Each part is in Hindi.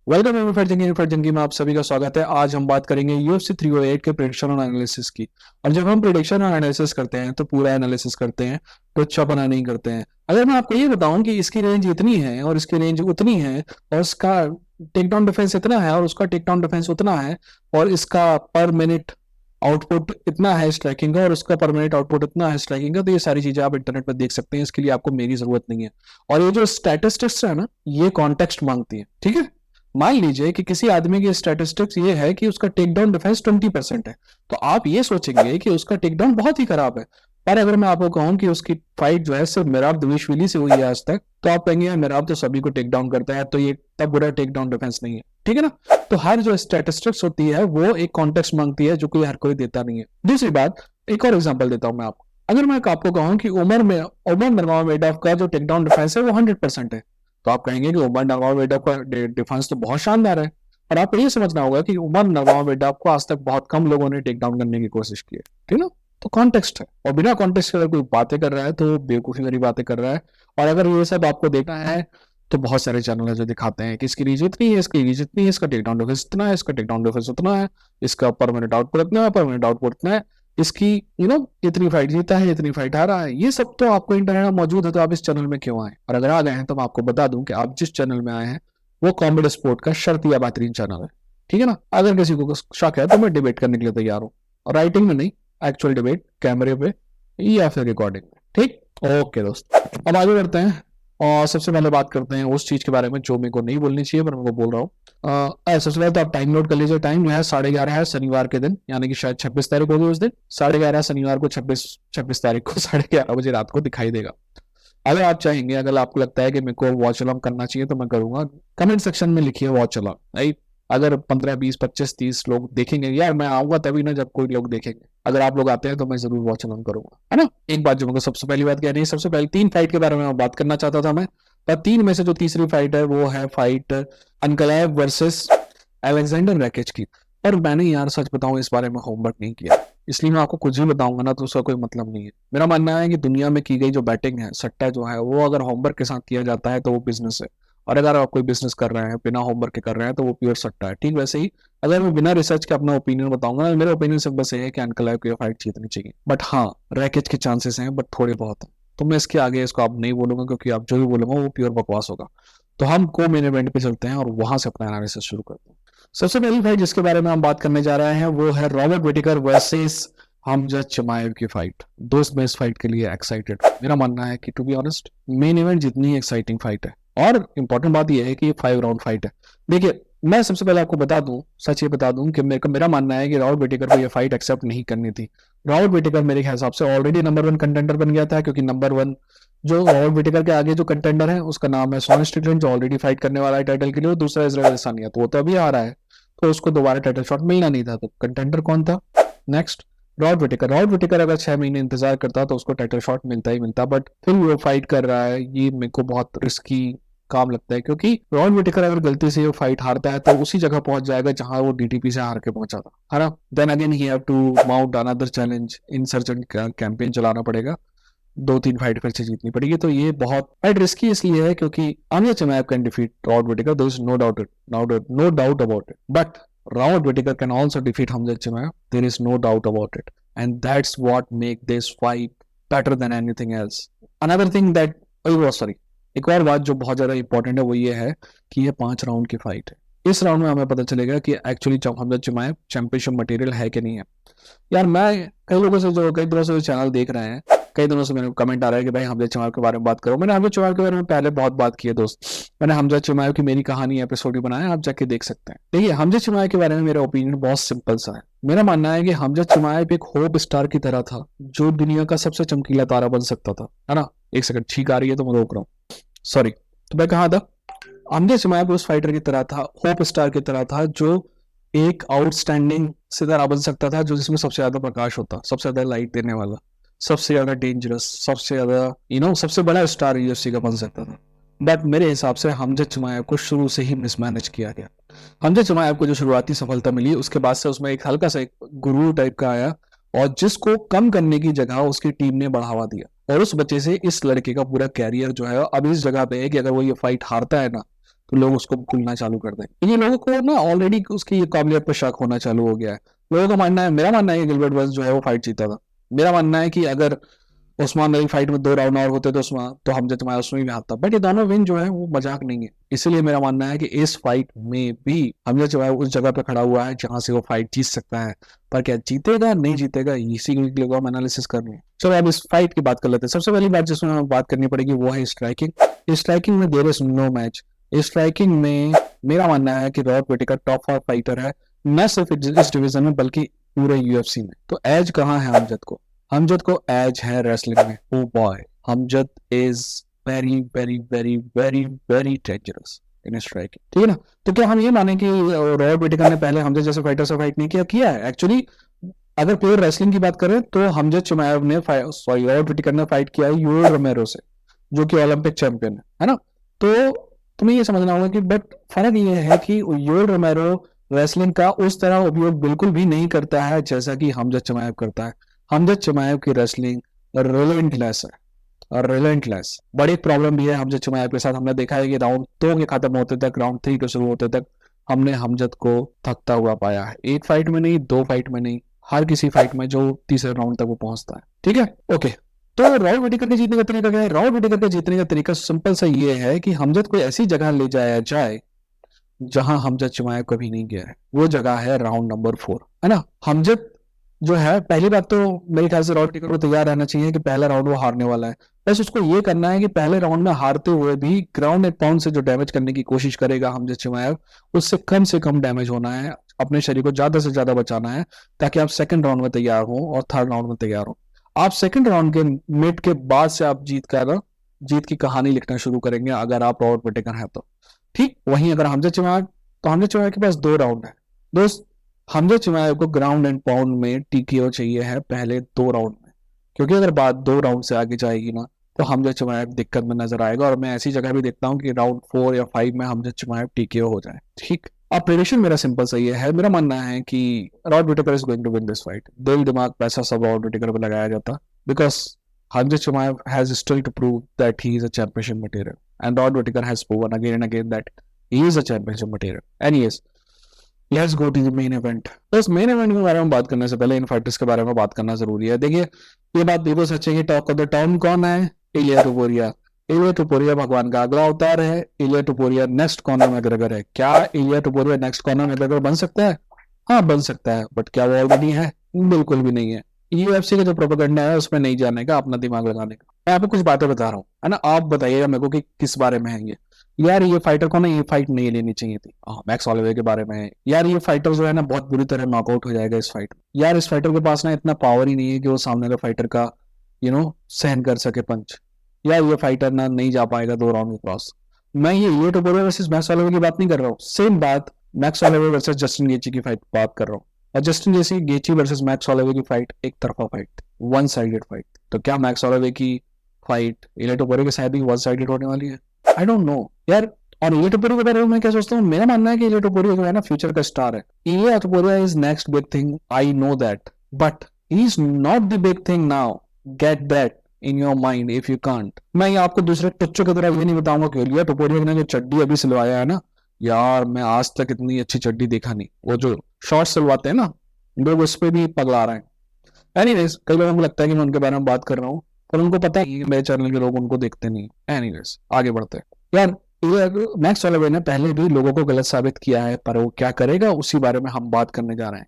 वेलकम एवरीवन फॉर जंगी में आप सभी का स्वागत है। आज हम बात करेंगे UFC 308 के प्रेडिक्शन और एनालिसिस की। और जब हम प्रेडिक्शन और एनालिसिस करते हैं तो पूरा एनालिसिस करते हैं, तो छपना नहीं करते हैं। अगर मैं आपको ये बताऊं कि इसकी रेंज इतनी है और इसकी रेंज उतनी है और इसका टेक डाउन डिफेंस इतना है और उसका टेक डाउन डिफेंस उतना है और इसका पर मिनट आउटपुट इतना है स्ट्राइकिंग का और उसका पर मिनट आउटपुट इतना है स्ट्राइकिंग का, तो ये सारी चीजें आप इंटरनेट पर देख सकते हैं। इसके लिए आपको मेरी जरूरत नहीं है। और ये जो स्टैटिस्टिक्स है ना, ये कॉन्टेक्स्ट मांगती है, ठीक है। मान लीजिए कि किसी आदमी की स्टैटिस्टिक्स ये है कि उसका टेक डाउन डिफेंस 20% है, तो आप ये सोचेंगे कि उसका टेक डाउन बहुत ही खराब है। पर अगर मैं आपको कहूं कि उसकी फाइट जो है सिर्फ मिराब दविशविली से हुई है आज तक, तो आप कहेंगे यार मिराब तो सभी को टेक डाउन करता है, तो ये तब बुरा टेक डाउन डिफेंस नहीं है, ठीक है ना। तो हर जो स्टैटिस्टिक्स होती है वो एक कॉन्टेक्स्ट मांगती है, जो कोई हर कोई देता नहीं है। दूसरी बात, एक और एग्जाम्पल देता हूं मैं आपको। अगर मैं आपको कहूं कि उमर नगमामेडोव का जो टेक डाउन डिफेंस है वो 100% है, तो आप कहेंगे कि उमर नगमामेडोव का डिफेंस तो बहुत शानदार है। और आपको ये समझना होगा कि उमर नगमामेडोव को आज तक बहुत कम लोगों ने टेक डाउन करने की कोशिश की है, ठीक है ना। तो कॉन्टेक्स्ट है, और बिना कॉन्टेक्स्ट के अगर कोई बातें कर रहा है तो बेवकूफी वाली बातें कर रहा है। और अगर ये सब आपको देखना है तो बहुत सारे चैनल है जो दिखाते हैं कि इसकी रीच इतनी है, इसकी रीच इतनी है, इसका टेक डाउन डिफेंस इतना है, इसका टेक डाउन डिफेंस उतना है, इसका पर मिनट आउटपुट इतना है, पर मिनट आउटपुट इतना है, इसकी इतनी फाइट जीता है, इतनी फाइट हारा है। ये सब तो आपको इंटरनेट में मौजूद है, तो आप इस चैनल में क्यों आए? और अगर आ गए हैं तो मैं आपको बता दूं कि आप जिस चैनल में आए हैं वो कॉमेडी स्पोर्ट का शर्तिया बेहतरीन चैनल है, ठीक है ना। अगर किसी को शक है तो मैं डिबेट करने के लिए तैयार हूँ, और राइटिंग में नहीं, एक्चुअल डिबेट कैमरे पे या फिर रिकॉर्डिंग में, ठीक। ओके दोस्त, अब आगे बढ़ते हैं। और सबसे पहले बात करते हैं उस चीज के बारे में जो मेरे को नहीं बोलनी चाहिए पर मैं वो बोल रहा हूँ। सबसे पहले तो आप टाइम नोट कर लीजिए। टाइम जो है 11:30 है शनिवार के दिन, यानी कि शायद 26 तारीख होगी उस दिन। 11:30 शनिवार को, छब्बीस तारीख को 11:30 रात को दिखाई देगा। अगर आप चाहेंगे, अगर आपको लगता है कि मेरे को वॉच अलाउंग करना चाहिए तो मैं करूंगा। कमेंट सेक्शन में लिखिए वॉच अलाउंग, राइट। अगर 15, 20, 25, 30 लोग देखेंगे, यार मैं आऊंगा तभी ना जब कोई लोग देखेंगे। अगर आप लोग आते हैं तो मैं जरूर वॉच अलाउंग करूंगा, है ना। एक बात जो मेरे को सबसे पहली बात कहनी है, सबसे पहले 3 फाइट के बारे में बात करना चाहता था मैं, पर 3 में से जो तीसरी फाइट है वो है फाइट अनकलेव वर्सेस अलेक्जेंडर रैकेज की। पर मैंने यार सच बताऊं इस बारे में होमवर्क नहीं किया, इसलिए मैं आपको कुछ भी बताऊंगा ना तो उसका कोई मतलब नहीं है। मेरा मानना है कि दुनिया में की गई जो बैटिंग है, सट्टा जो है, वो अगर होमवर्क के साथ किया जाता है तो वो बिजनेस है। और अगर आप कोई बिजनेस कर रहे हैं बिना होमवर्क के कर रहे हैं तो वो प्योर सट्टा है। ठीक वैसे ही अगर मैं बिना रिसर्च के अपना ओपिनियन बताऊंगा, मेरा ओपिनियन सिर्फ बस ये है कि अनकलेव की फाइट जीतनी चाहिए। बट हाँ, रैकेज के चांसेस हैं, बट थोड़े बहुत हैं। तो मैं इसके आगे इसको आप नहीं बोलूंगा, क्योंकि आप जो भी बोलूंगा वो प्योर बकवास होगा। तो हम को मेन इवेंट पे चलते हैं और वहां से अपना एनालिसिस शुरू करते हैं। सबसे पहली फाइट जिसके बारे में हम बात करने जा रहे हैं वो है Robert Whittaker versus Khamzat Chimaev की फाइट। दोस्त मैं इस फाइट के लिए एक्साइटेड। मेरा मानना है कि to be honest main event जितनी एक्साइटिंग फाइट है, और इंपॉर्टेंट बात यह है कि ये 5 राउंड फाइट है। देखिए, मैं सबसे पहले आपको बता दूं, सच ये बता दूं कि मेरा मानना है कि रॉबर्ट विटेकर को ये फाइट एक्सेप्ट नहीं करनी थी। रॉबर्ट विटेकर मेरे हिसाब से ऑलरेडी नंबर 1 कंटेंडर बन गया था, क्योंकि नंबर 1 जो रॉबर्ट विटेकर के आगे जो कंटेंडर है उसका नाम है शॉन स्ट्रिकलैंड, जो ऑलरेडी फाइट करने वाला है टाइटल के लिए, और दूसरा इजराइल अदेसानिया, तो वो तो अभी आ रहा है, तो उसको दोबारा टाइटल शॉट मिलना नहीं था। तो कंटेंडर कौन था next? Robert Whittaker. Robert Whittaker अगर 6 महीने इंतजार करता तो उसको टाइटल शॉट मिलता ही मिलता, बट फिर वो फाइट कर रहा है, ये मेरे को बहुत रिस्की काम लगता है। क्योंकि रॉबर्ट विटेकर अगर गलती से वो फाइट हारता है तो उसी जगह पहुंच जाएगा जहां वो डीटीपी से हार के पहुंचा था, है ना। Then again he have to mount another challenge, insurgent campaign चलाना पड़ेगा, 2-3 फाइट फिर से जीतनी पड़ेगी। तो ये बहुत फाइट रिस्की इसलिए है क्योंकि आमिर Chimaev can defeat Robert Whittaker, there is no doubt about it, but Robert Whittaker can also defeat Hamza Chimaev. There is no doubt about it, and that's what make this fight better than anything else. Another thing that, sorry, एक और बात जो बहुत ज्यादा इंपॉर्टेंट है वो ये है कि ये 5 राउंड की फाइट है। इस राउंड में हमें पता चलेगा कि एक्चुअली हमजा चिमाएव चैंपियनशिप मटेरियल है कि नहीं है। यार मैं कई लोगों से, जो कई दिनों से चैनल देख रहे हैं, कई दिनों से मेरे कमेंट आ रहा है कि भाई हमजा चिमाएव के बारे में बात करो। मैंने हमजा चिमाएव के बारे में पहले बहुत बात की है दोस्त। मैंने हमजा चिमाएव की मेरी कहानी एपिसोड भी बनाया, आप जाके देख सकते हैं। देखिए, हमजा चिमाएव के बारे में मेरा ओपिनियन बहुत सिंपल सा है। मेरा मानना है कि हमजा चिमाएव एक होप स्टार की तरह था, जो दुनिया का सबसे चमकीला तारा बन सकता था, है ना। एक सेकंड, छींक आ रही है तो मैं रोक रहा हूँ, सॉरी। तो मैं कहा था, हमजा चिमाएव उस फाइटर की तरह था, होप स्टार की तरह था, जो एक आउटस्टैंडिंग सितारा बन सकता था, जो जिसमें सबसे ज्यादा प्रकाश होता, सबसे ज्यादा लाइट देने वाला, सबसे ज्यादा डेंजरस, सबसे ज्यादा सबसे बड़ा स्टार यूएफसी का बन सकता था। बट मेरे हिसाब से हमजा चिमाएव को शुरू से ही मिसमैनेज किया गया। हमजा चिमाएव को जो शुरुआती सफलता मिली, उसके बाद से उसमें एक हल्का सा एक गुरु टाइप का आया, और जिसको कम करने की जगह उसकी टीम ने बढ़ावा दिया, और उस वजह से इस लड़के का पूरा कैरियर जो है अब इस जगह पे है कि अगर वो ये फाइट हारता है ना, तो लोग उसको भूलना चालू कर दें, क्योंकि लोगों को ना ऑलरेडी उसकी ये काबिलियत पर शक होना चालू हो गया है। लोगों का मानना है, मेरा मानना है कि गिलबर्ट बर्न्स जो है वो फाइट जीता था। मेरा मानना है कि अगर उस्मान अली फाइट में 2 राउंड और होते तो उस्मान तो हमजा जमाया उसमें भी हारता, बट ये दोनों विन जो है वो मजाक नहीं है। इसलिए मेरा मानना है कि इस फाइट में भी हमजा जमाया उस जगह पे खड़ा हुआ है जहां से वो फाइट जीत सकता है, पर क्या जीतेगा नहीं जीतेगा इसी के लिए हम एनालिसिस कर रहे हैं। चलो अब इस फाइट की बात कर लेते हैं। सबसे पहली बात जिसमें हमें बात करनी पड़ेगी वो है स्ट्राइकिंग। स्ट्राइकिंग में there is no match. Striking में मेरा मानना है कि रॉबर्ट व्हिटेकर टॉप 4 फाइटर है, न सिर्फ इस डिवीजन में बल्कि पूरे यूएफसी में। तो एज कहाँ है हमजद को? हमजद को एज है रेसलिंग में। Oh boy, हमजद is very very very very very dangerous in striking, ठीक है ना। तो क्या हम ये माने कि रॉबर्ट व्हिटेकर ने पहले हमजद जैसे फाइटर से फाइट नहीं किया है? एक्चुअली अगर प्योर रेसलिंग की बात करें तो हमजद चिमाएव ने रॉबर्ट व्हिटेकर ने फाइट किया है योएल रोमेरो से, जो कि ओलंपिक चैंपियन है ना। तो तुम्हें ये समझना होगा कि बट फर्क ये है कि योएल रोमेरो रेसलिंग का उस तरह उपयोग बिल्कुल भी नहीं करता है जैसा कि हमजद चिमाएव करता है। हमजद चिमाएव की रेसलिंग रिलेंटलेस है, और रिलेंटलेस। बड़ी प्रॉब्लम भी है हमजद चिमाएव के साथ। हमने देखा है कि राउंड 2 के खत्म होते तक, राउंड 3 के शुरू होते तक हमने हमजद को थकता हुआ पाया है। एक फाइट में नहीं, 2 फाइट में नहीं, हर किसी फाइट में जो तीसरे राउंड तक वो पहुंचता है, ठीक है। ओके, तो रॉबर्ट व्हिटेकर के जीतने का तरीका क्या है? रॉबर्ट व्हिटेकर के जीतने का तरीका सिंपल सा ये है कि हमजद को ऐसी जगह ले जाया जाए जहां हमजद चिमाएव कभी नहीं गया है। वो जगह है राउंड नंबर 4, है ना। हमजद जो है, पहली बात तो मेरे ख्याल से रॉबर्ट व्हिटेकर को तैयार रहना चाहिए कि पहला राउंड वो हारने वाला है। बस उसको ये करना है कि पहले राउंड में हारते हुए भी ग्राउंड एंड पाउंड से जो डैमेज करने की कोशिश करेगा हमजद चिमाएव, उससे कम डैमेज होना है, अपने शरीर को ज्यादा से ज्यादा बचाना है, ताकि आप सेकंड राउंड में तैयार हो और थर्ड राउंड में तैयार हो। आप सेकंड राउंड के मिड के बाद से आप जीत की कहानी लिखना शुरू करेंगे अगर आप रॉबर्ट व्हिटेकर हैं तो, ठीक। वहीं अगर हमजद चिमाएव, तो हमजद चिमाएव के पास 2 राउंड है दोस्त। हमजद चिमाएव को ग्राउंड एंड पाउंड में टीकेओ चाहिए है पहले 2 राउंड में, क्योंकि अगर बात 2 राउंड से आगे जाएगी ना तो हमजद चिमाएव दिक्कत में नजर आएगा। और मैं ऐसी जगह भी देखता हूँ कि राउंड 4 या 5 में हमजद चिमाएव टीकेओ हो जाए, ठीक। अब प्रेडिक्शन मेरा सिंपल सा ये है, मेरा मानना है कि Robert Whittaker is going to win this fight. दिल दिमाग पैसा सब रॉबर्ट व्हिटेकर पे लगाया जाता, because Khamzat Chimaev has still to prove that he is a championship material, and Robert Whittaker has proven again and again that he is a championship material. Anyways, let's go to the main event. तो इस मेन इवेंट के बारे में बात करने से पहले इन फाइटर्स के बारे में बात करना जरूरी है। देखिए, ये बात बिल्कुल सच है कि टॉक ऑफ द टाउन कौन है? इलिया टुपुरिया। इलिया टुपुरिया भगवान का अगला अवतार है। इलिया टुपुरिया नेक्स्ट कॉनर मैकग्रेगर है। क्या इलिया टुपुरिया नेक्स्ट कॉनर मैकग्रेगर बन सकता है? हाँ, बन सकता है, बट क्या वो ऑलरेडी है? बिल्कुल भी नहीं है। यूएफसी का जो प्रोपेगेंडा है उसमें नहीं जाने का, अपना दिमाग लगाने का। मैं आपको कुछ बातें बता रहा हूँ, है ना। आप बताइएगा मेरे को कि किस बारे में है ये। यार, ये फाइटर को ना ये फाइट नहीं लेनी चाहिए थी। मैक्स हॉलोवे के बारे में है। यार, ये फाइटर जो है ना बहुत बुरी तरह नॉकआउट हो जाएगा इस फाइट में। यार, इस फाइटर के पास ना इतना पावर ही नहीं है कि वो सामने का फाइटर का सहन कर सके पंच। यार, ये फाइटर ना नहीं जा पाएगा 2 राउंड में क्रॉस। मैं ये टोपुरिया वर्सेस मैक्स हॉलोवे की बात नहीं कर रहा हूँ। सेम बात मैक्स हॉलोवे वर्सेस जस्टिन गेची की फाइट बात कर रहा हूँ। और जस्टिन गेची वर्सेस मैक्स हॉलोवे की फाइट एक तरफा फाइट, वन साइडेड फाइट। तो क्या मैक्स हॉलोवे की फाइट इलिया टुपुरिया के साथ भी वन साइडेड होने वाली है? आई डोंट नो यार। और इलिया टुपुरिया के बारे में मैं क्या सोचता हूँ, मेरा मानना है कि इलिया टुपुरिया जो है ना फ्यूचर का स्टार है। Ilia Topuria is next big thing, I know that, but he is not the big thing now. Get that in your mind if you can't. मैं आपको दूसरे टुच्चों की तरह ये नहीं बताऊंगा कि इलिया टुपुरिया ने जो चड्डी अभी सिलवाया है ना, यार मैं आज तक इतनी अच्छी चड्डी देखा नहीं। वो जो शॉर्ट्स सिलवाते हैं ना, लोग उस पर भी पगला रहे हैं। एनीवेज, कई लोगों को लगता है कि मैं उनके बारे में बात कर रहा हूँ, पर उनको पता है कि मेरे चैनल के लोग उनको देखते नहीं। एनीवेज, आगे बढ़ते हैं। यार, मैक्स हॉलोवे ने पहले भी लोगों को गलत साबित किया है, पर वो क्या करेगा उसी बारे में हम बात करने जा रहे हैं।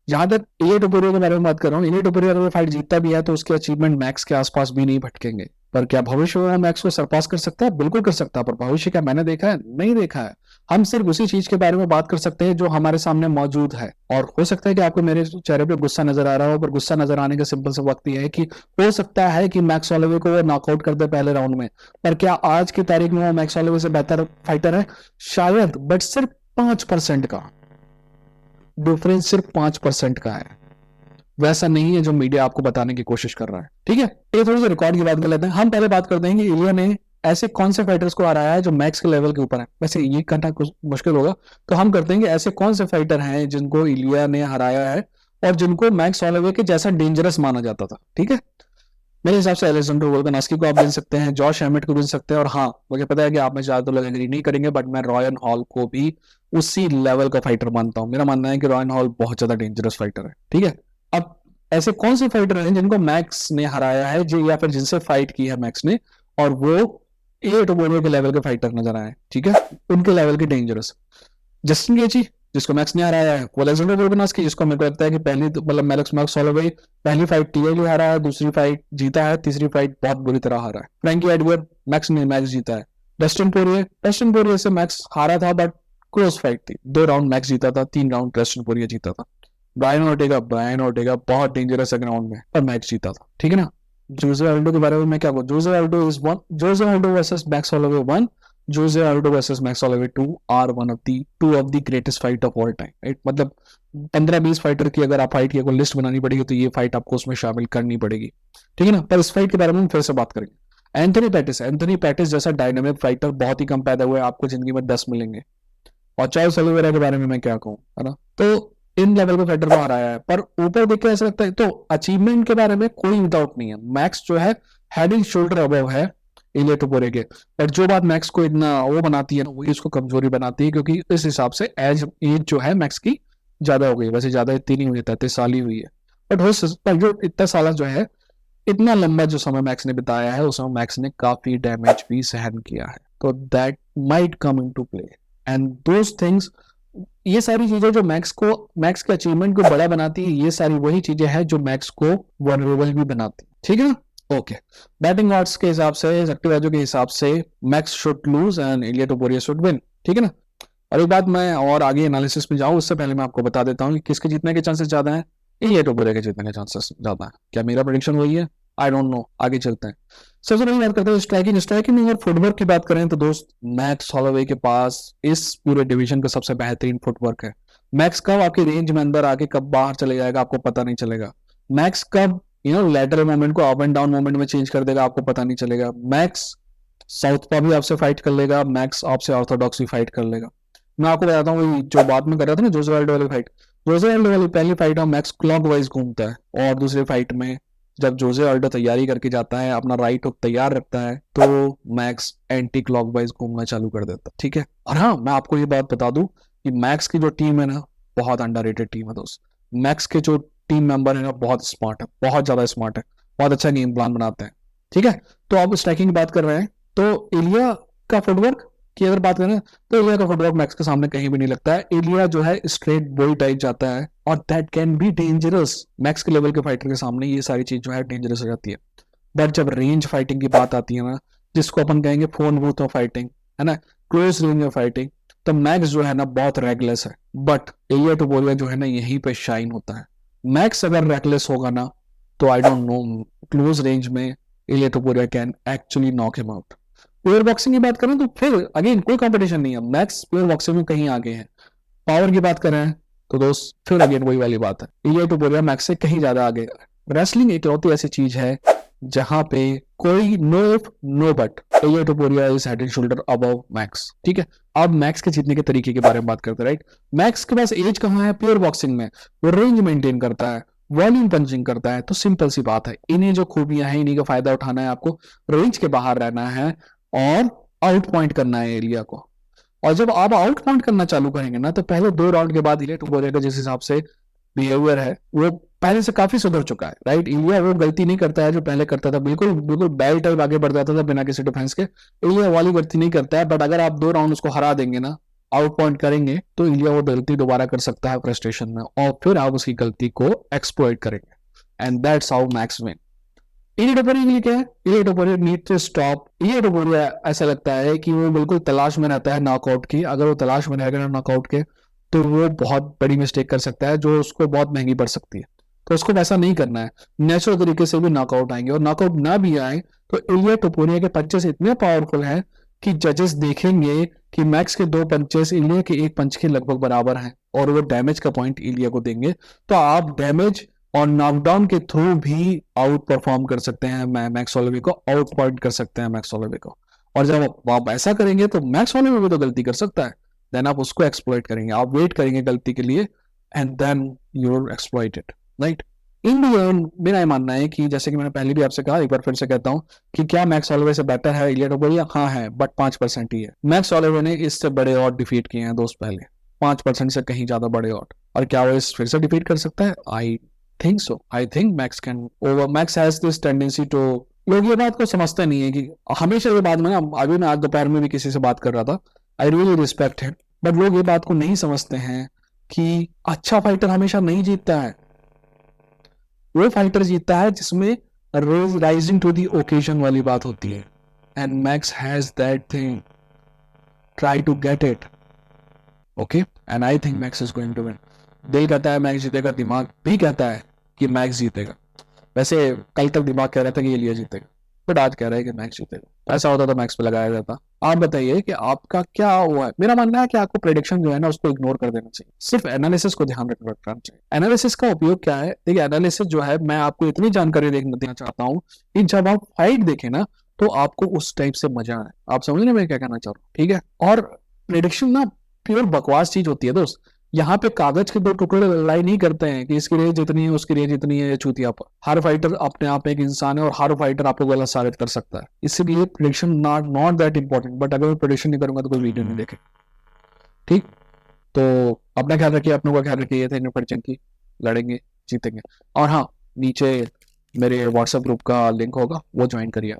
जहां तक इलिया टुपुरिया के बारे में बात कर रहा हूँ, इलिया टुपुरिया अगर फाइट जीतता भी है तो उसके अचीवमेंट मैक्स के आसपास भी नहीं भटकेंगे। पर क्या भविष्य में मैक्स को सरपास कर सकता है? बिल्कुल कर सकता है, पर भविष्य क्या मैंने देखा है? नहीं देखा है। हम सिर्फ उसी चीज के बारे में बात कर सकते हैं जो हमारे सामने मौजूद है। और हो सकता है कि आपको मेरे चेहरे पे गुस्सा नजर आ रहा हो, पर गुस्सा नजर आने का सिंपल सा वक्त यह है कि हो सकता है कि मैक्स हॉलोवे को वो नॉकआउट कर दे पहले राउंड में, पर क्या आज की तारीख में वो मैक्स हॉलोवे से बेहतर फाइटर है? शायद, बट सिर्फ 5% का डिफरेंस, सिर्फ 5% का है। वैसा नहीं है जो मीडिया आपको बताने की कोशिश कर रहा है, ठीक है। ये थोड़ी सी रिकॉर्ड की बात कर लेते हैं। हम पहले बात करते हैं कि इलिया ने ऐसे कौन से फाइटर्स को हराया है जो मैक्स के लेवल के ऊपर है। वैसे ये करना कुछ मुश्किल होगा, तो हम करते हैं कि ऐसे कौन से फाइटर हैं जिनको इलिया ने हराया है और जिनको मैक्स हॉलोवे के जैसा डेंजरस माना जाता था, ठीक है। मेरे हिसाब से एलेक्जेंडर वोल्कानस्की को आप गिन सकते हैं, जॉश हैमिट को गिन सकते हैं, और हाँ मुझे पता है कि आप में ज्यादा लोग एग्री नहीं करेंगे, बट मैं रॉयन हॉल को भी उसी लेवल का फाइटर मानता हूँ। मेरा मानना है कि रॉयन हॉल बहुत ज्यादा डेंजरस फाइटर है, ठीक है। अब ऐसे कौन से फाइटर हैं जिनको मैक्स ने हराया है, जो या फिर जिनसे फाइट की है मैक्स ने, और वो ए टोबोरो के लेवल के फाइटर नजर आए, ठीक है, उनके लेवल के डेंजरस। जस्टिन गेची, जिसको मैक्स ने हराया है, वो अलेक्जेंडर वोल्कानस्की, जिसको मेरे को लगता है कि पहली मतलब मैक्स हॉलोवे पहली फाइट टीएल हारा है, दूसरी फाइट जीता है, तीसरी फाइट बहुत बुरी तरह हारा है। फ्रैंकी एडवर्ड, मैक्स ने मैक्स जीता है। डस्टिन पोरिये से मैक्स हारा था, बट क्लोज फाइट थी, 2 राउंड मैक्स जीता था, 3 राउंड डस्टिन पोरिये जीता था। ब्रायन ऑर्टेगा बहुत डेंजरस है ग्राउंड में, पर मैच जीता था, ठीक है ना। जोसे अल्डो के बारे में मैं क्या कहूँ, Jose Aldo versus Max Holloway 1, Jose Aldo versus Max Holloway 2 are two of the greatest fight of all time, right. मतलब 15-20 फाइटर की अगर आप फाइट की लिस्ट बनानी पड़ेगी तो ये फाइट आपको उसमें शामिल करनी पड़ेगी, ठीक है ना। पर इस फाइट के बारे में फिर से बात करेंगे। एंथनी पैटिस जैसा डायनामिक फाइटर बहुत ही कम पैदा हुए, आपको जिंदगी में 10 मिलेंगे। और चार्ल्स ओलिवेरा के बारे में मैं क्या कहूँ, है ना। तो इन लेवल पे फाइटर को हराया है, पर ऊपर देख के ऐसा लगता है, तो अचीवमेंट के बारे में कोई डाउट नहीं है, मैक्स जो है हेड एंड शोल्डर अबव है इलिया टोपुरे के। पर जो बात मैक्स को इतना वो बनाती है ना, वही उसको कमजोरी बनाती है, क्योंकि इस हिसाब से एज जो है मैक्स की ज्यादा हो गई। वैसे ज्यादा इतनी नहीं हुई, 33 साल ही हुई है, बट जो इतना साल जो है, इतना लंबा जो समय मैक्स ने बिताया है, उस समय मैक्स ने काफी डैमेज भी सहन किया है, तो that might come into play and those things. ये सारी चीजें जो मैक्स के अचीवमेंट को बड़ा बनाती है, ये सारी वही चीजें हैं जो मैक्स को वनरेबल भी बनाती है, ठीक है ना। ओके, बैटिंग ऑर्ड्स के हिसाब से, एक्टिव एजो के हिसाब से max should lose and Iliya टोपुरिया should win, ठीक है ना। और एक बात मैं और आगे एनालिसिस में जाऊं उससे पहले मैं आपको बता देता हूं कि किसके जीतने के चांसेस ज्यादा हैं। इलिया टोपुरिया के जीतने के चांसेस ज्यादा है। क्या मेरा प्रेडिक्शन वही है? आई डोंट नो, आगे चलते हैं। सबसे पहले बात करते हैं स्ट्राइकिंग में अगर फुटवर्क की बात करें तो दोस्त, मैक्स हॉलोवे के पास इस पूरे डिवीजन का सबसे बेहतरीन फुटवर्क है। मैक्स कब आपकी रेंज में अंदर आके कब बाहर चले जाएगा आपको पता नहीं चलेगा। मैक्स कब लैटरल मोमेंट को अप एंड डाउन मोमेंट में चेंज कर देगा आपको पता नहीं चलेगा। मैक्स साउथ पा भी आपसे फाइट कर लेगा, मैक्स आपसे ऑर्थोडॉक्स भी फाइट कर लेगा। मैं आपको बताता हूँ, जो बात में कर रहा था ना जोसे अल्डो वाली फाइट, जोसे अल्डो वाली पहली फाइट में मैक्स क्लॉकवाइज घूमता है, और दूसरी फाइट में जब जोसे अल्डो तैयारी करके जाता है, अपना राइट हुक तैयार रखता है, तो मैक्स एंटी क्लॉकवाइज घूमना चालू कर देता है, ठीक है। और हाँ, मैं आपको ये बात बता दूं कि मैक्स की जो टीम है ना, बहुत अंडररेटेड टीम है दोस्त। मैक्स के जो टीम मेंबर है ना, बहुत स्मार्ट है, बहुत ज्यादा स्मार्ट है, बहुत अच्छा गेम प्लान बनाते हैं, ठीक है। तो आप स्ट्राइकिंग की बात कर रहे हैं, तो इलिया का फुटवर्क की अगर बात करें तो इलिया का फुटवर्क मैक्स के सामने कहीं भी नहीं लगता है। इलिया जो है स्ट्रेट बॉल टाइप जाता है, और that can be dangerous. Max के लेवल के फाइटर के सामने ये सारी चीज जो है डेंजरस हो जाती है। बट जब रेंज फाइटिंग की बात आती है ना, जिसको अपन कहेंगे फोन बूथ ऑफ फाइटिंग, है ना, क्लोज रेंज ऑफ फाइटिंग, तो मैक्स जो है ना बहुत रेकलेस है, बट इलिया टोपुरिया जो है ना यहीं पे शाइन होता है। मैक्स अगर रेकलेस होगा ना, तो I don't know, close range में Ilia Topuria can actually knock him out. Pure boxing की बात करें तो फिर अगेन कोई कंपटीशन नहीं है, मैक्स प्योर बॉक्सिंग में कहीं आगे है। पावर की बात करें तो दोस्त, फिर अगेन वही वाली बात है, इलिया टोपुरिया मैक्स से कहीं ज्यादा आगे है। रेसलिंग एक लौती ऐसी चीज है जहां पे कोई know if no but, Ilia Topuria is head and shoulder above Max, ठीक है। अब मैक्स के जीतने के तरीके के बारे में बात करते हैं, राइट। मैक्स के पास एज कहाँ है प्योर बॉक्सिंग में? वो रेंज मेंटेन करता है, वॉल्यूम पंचिंग करता है, तो सिंपल सी बात है, इन्हीं जो खूबियां हैं इन्हीं का फायदा उठाना है आपको, रेंज के बाहर रहना है और आउट पॉइंट करना है एरिया को। और जब आप आउट पॉइंट करना चालू करेंगे ना, तो पहले 2 राउंड के बाद इलिया टोपुरिया का जिस हिसाब से बिहेवियर है वो पहले से काफी सुधर चुका है, राइट। इलिया वो गलती नहीं करता है जो पहले करता था, बिल्कुल बिल्कुल बैल टाइप आगे बढ़ जाता था बिना किसी डिफेंस के। इलिया वाली गलती नहीं करता है, बट अगर आप 2 राउंड उसको हरा देंगे ना, आउट पॉइंट करेंगे, तो इलिया वो गलती दोबारा कर सकता है फ्रस्ट्रेशन में, और फिर आप उसकी गलती को एक्सप्लॉइट करेंगे, and that's how Max win. Ilia Topuria के लिए क्या है, इलिया टोपुरिया नीड टू स्टॉप। इलिया टोपुरिया ऐसा लगता है कि वो बिल्कुल तलाश में रहता है नॉकआउट की। अगर वो तलाश में रहेगा ना नॉकआउट के, तो वो बहुत बड़ी मिस्टेक कर सकता है जो उसको बहुत महंगी पड़ सकती है। तो उसको वैसा नहीं करना है, नेचुरल तरीके से भी नॉकआउट आएंगे, और नॉकआउट ना भी आए तो इलिया टोपुरिया के पंचेस इतने पावरफुल हैं कि जजेस देखेंगे कि मैक्स के 2 पंचेस इलिया के 1 पंच के लगभग बराबर हैं, और वो डैमेज का पॉइंट इलिया को देंगे। तो आप डैमेज और नॉकडाउन के थ्रू भी आउट परफॉर्म कर सकते हैं मैक्स हॉलोवे को, आउट पॉइंट कर सकते हैं मैक्स हॉलोवे को। और जब आप ऐसा करेंगे तो मैक्स हॉलोवे भी तो गलती कर सकता है, देन आप उसको एक्सप्लॉइट करेंगे, आप वेट करेंगे गलती के लिए, and then you exploit it, right. In the end मेरा ये मानना है कि जैसे कि मैंने पहले भी आपसे कहा, एक बार फिर से कहता हूँ कि क्या मैक्स हॉलोवे से बेटर है इलियट ओबेरिया? हाँ है, बट 5% ही है। मैक्स हॉलोवे ने इससे बड़े और डिफीट किए हैं दोस्त पहले, 5% से कहीं ज्यादा बड़े और क्या वो इस फिर से डिफीट कर सकता है? I think so. I think Max can over, Max has this tendency to, लोग ये बात को समझते नहीं है कि हमेशा ये बात में ना, अभी मैं आज दोपहर में भी किसी से बात कर रहा था, I really respect him, but लोग ये बात को नहीं समझते हैं कि अच्छा फाइटर हमेशा नहीं जीतता है। वो फाइटर जीतता है जिसमें रोज राइजिंग टू दी ओकेजन वाली बात होती है, and Max has that thing, try to get it, okay, and I think Max is going to win. दिल कहता है मैक्स जीतेगा, दिमाग भी कहता है कि मैक्स जीतेगा। वैसे कल तक दिमाग कह रहा था कि ये लिया जीतेगा, बट आज कह रहा है कि मैक्स जीतेगा। ऐसा होता तो मैक्स पे लगाया जाता। आप बताइए कि आपका क्या हुआ है? मेरा मानना है कि आपको प्रेडिक्शन जो है ना उसको इग्नोर कर देना चाहिए, सिर्फ एनालिसिस को ध्यान रखना चाहिए। एनालिसिस का उपयोग क्या है? देखिए, एनालिसिस जो है, मैं आपको इतनी जानकारी देना चाहता हूँ कि जब आप फाइट देखें ना तो आपको उस टाइप से मजा आए। आप समझ रहे मैं क्या कहना चाह रहा हूँ? ठीक है। और प्रेडिक्शन ना प्योर बकवास चीज होती है दोस्त। यहाँ पे कागज के दो टुकड़े लड़ाई नहीं करते हैं कि इसकी रेंज इतनी है, उसकी रेंज इतनी है, ये चूतिया पर। हर फाइटर अपने आप में एक इंसान है और हर फाइटर आपको गलत साबित कर सकता है, इसलिए prediction not that important. But अगर मैं प्रेडिक्शन नहीं करूंगा तो कोई वीडियो नहीं देखे, ठीक? तो अपना ख्याल रखिए, अपनों का ख्याल रखिए। ये थे प्रेडिक्शन की, लड़ेंगे, जीतेंगे। और हाँ, नीचे मेरे व्हाट्सएप ग्रुप का लिंक होगा, वो ज्वाइन करिए।